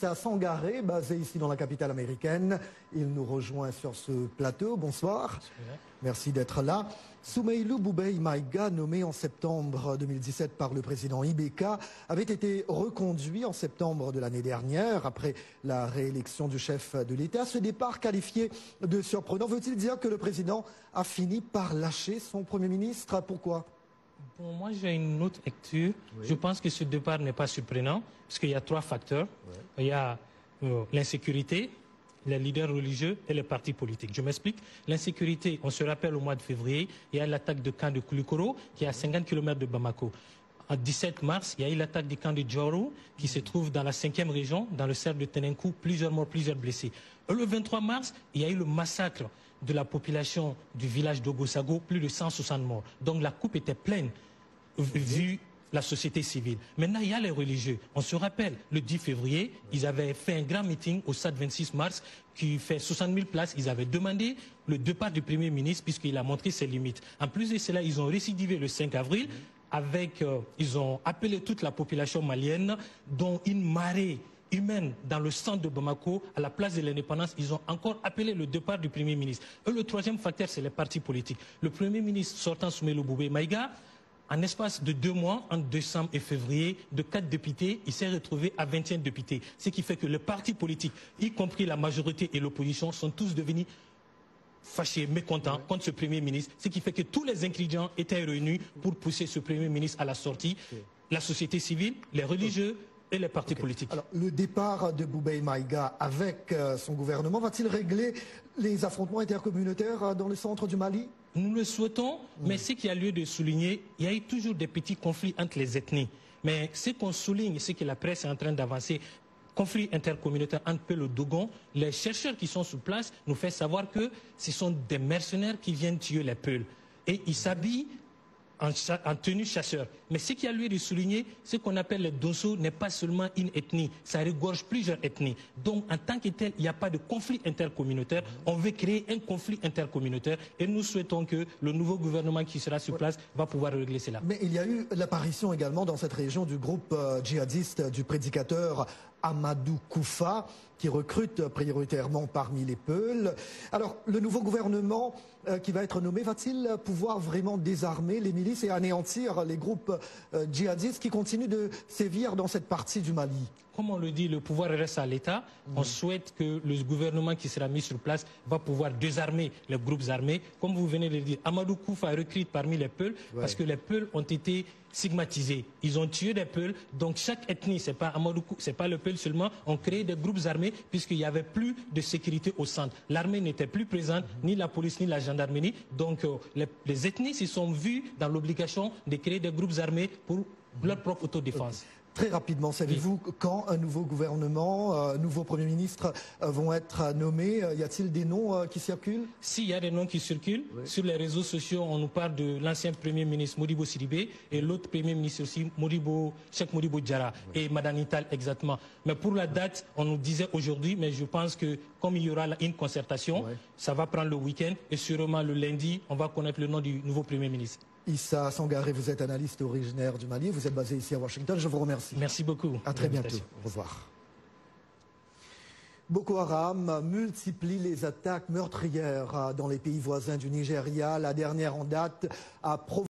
Issa Sangaré, basé ici dans la capitale américaine. Il nous rejoint sur ce plateau. Bonsoir. Merci d'être là. Soumeylou Boubeye Maïga, nommé en septembre 2017 par le président Ibeka, avait été reconduit en septembre de l'année dernière après la réélection du chef de l'État. Ce départ qualifié de surprenant, veut-il dire que le président a fini par lâcher son Premier ministre? Pourquoi? Bon, moi, j'ai une autre lecture. Oui. Je pense que ce départ n'est pas surprenant, parce qu'il y a trois facteurs. Oui. Il y a l'insécurité, les leaders religieux et les partis politiques. Je m'explique. L'insécurité, on se rappelle au mois de février, il y a l'attaque du camp de Koulikoro, qui est à 50 km de Bamako. En 17 mars, il y a eu l'attaque du camp de Djoro, qui se trouve dans la 5e région, dans le cercle de Tenenkou, plusieurs morts, plusieurs blessés. Et le 23 mars, il y a eu le massacre de la population du village d'Ogosago, plus de 160 morts. Donc la coupe était pleine, vu la société civile. Maintenant, il y a les religieux. On se rappelle, le 10 février, ils avaient fait un grand meeting au stade 26 mars qui fait 60 000 places. Ils avaient demandé le départ du Premier ministre puisqu'il a montré ses limites. En plus de cela, ils ont récidivé le 5 avril. Ils ont appelé toute la population malienne, dont une marée humaine dans le centre de Bamako, à la place de l'indépendance. Ils ont encore appelé le départ du Premier ministre. Et le troisième facteur, c'est les partis politiques. Le Premier ministre sortant Soumeylou Boubeye Maïga, en espace de 2 mois, entre décembre et février, de 4 députés, il s'est retrouvé à 21 députés. Ce qui fait que les partis politiques, y compris la majorité et l'opposition, sont tous devenus fâchés, mécontents contre ce Premier ministre. Ce qui fait que tous les ingrédients étaient réunis pour pousser ce Premier ministre à la sortie. La société civile, les religieux et les partis politiques. Alors, le départ de Boubeye Maïga avec son gouvernement va-t-il régler les affrontements intercommunautaires dans le centre du Mali? Nous le souhaitons, mais ce qu'il y a lieu de souligner, il y a eu toujours des petits conflits entre les ethnies. Mais ce qu'on souligne, c'est que la presse est en train d'avancer. Conflit intercommunautaire entre Peul et Dogon, les chercheurs qui sont sur place nous font savoir que ce sont des mercenaires qui viennent tuer les Peuls. Et ils s'habillent en tenue chasseur. Mais ce qui a lieu de souligner, ce qu'on appelle les Dosso n'est pas seulement une ethnie, ça regorge plusieurs ethnies. Donc en tant que tel, il n'y a pas de conflit intercommunautaire. On veut créer un conflit intercommunautaire et nous souhaitons que le nouveau gouvernement qui sera sur place va pouvoir régler cela. Mais il y a eu l'apparition également dans cette région du groupe djihadiste du prédicateur Amadou Koufa, qui recrute prioritairement parmi les Peuls. Alors, le nouveau gouvernement qui va être nommé, va-t-il pouvoir vraiment désarmer les milices et anéantir les groupes djihadistes qui continuent de sévir dans cette partie du Mali? Comme on le dit, le pouvoir reste à l'État. On souhaite que le gouvernement qui sera mis sur place va pouvoir désarmer les groupes armés. Comme vous venez de le dire, Amadou Koufa recrute parmi les Peuls parce que les Peuls ont été stigmatisés. Ils ont tué des Peuls. Donc chaque ethnie, c'est pas Amadou Koufa, c'est pas le Peul seulement, ont créé des groupes armés puisqu'il n'y avait plus de sécurité au centre. L'armée n'était plus présente, ni la police, ni la gendarmerie. Donc les ethnies se sont vues dans l'obligation de créer des groupes armés pour leur propre autodéfense. Très rapidement, savez-vous quand un nouveau gouvernement, un nouveau Premier ministre vont être nommés? Y a-t-il des noms qui circulent? S'il y a des noms qui circulent, sur les réseaux sociaux, on nous parle de l'ancien Premier ministre Modibo Sidibé et l'autre Premier ministre aussi, Cheikh Modibo Diarra et Madame Nital exactement. Mais pour la date, on nous disait aujourd'hui, mais je pense que comme il y aura une concertation, ça va prendre le week-end et sûrement le lundi, on va connaître le nom du nouveau Premier ministre. Issa Sangaré, vous êtes analyste originaire du Mali, vous êtes basé ici à Washington, je vous remercie. Merci beaucoup. À très bientôt. Au revoir. Boko Haram multiplie les attaques meurtrières dans les pays voisins du Nigeria. La dernière en date a provoqué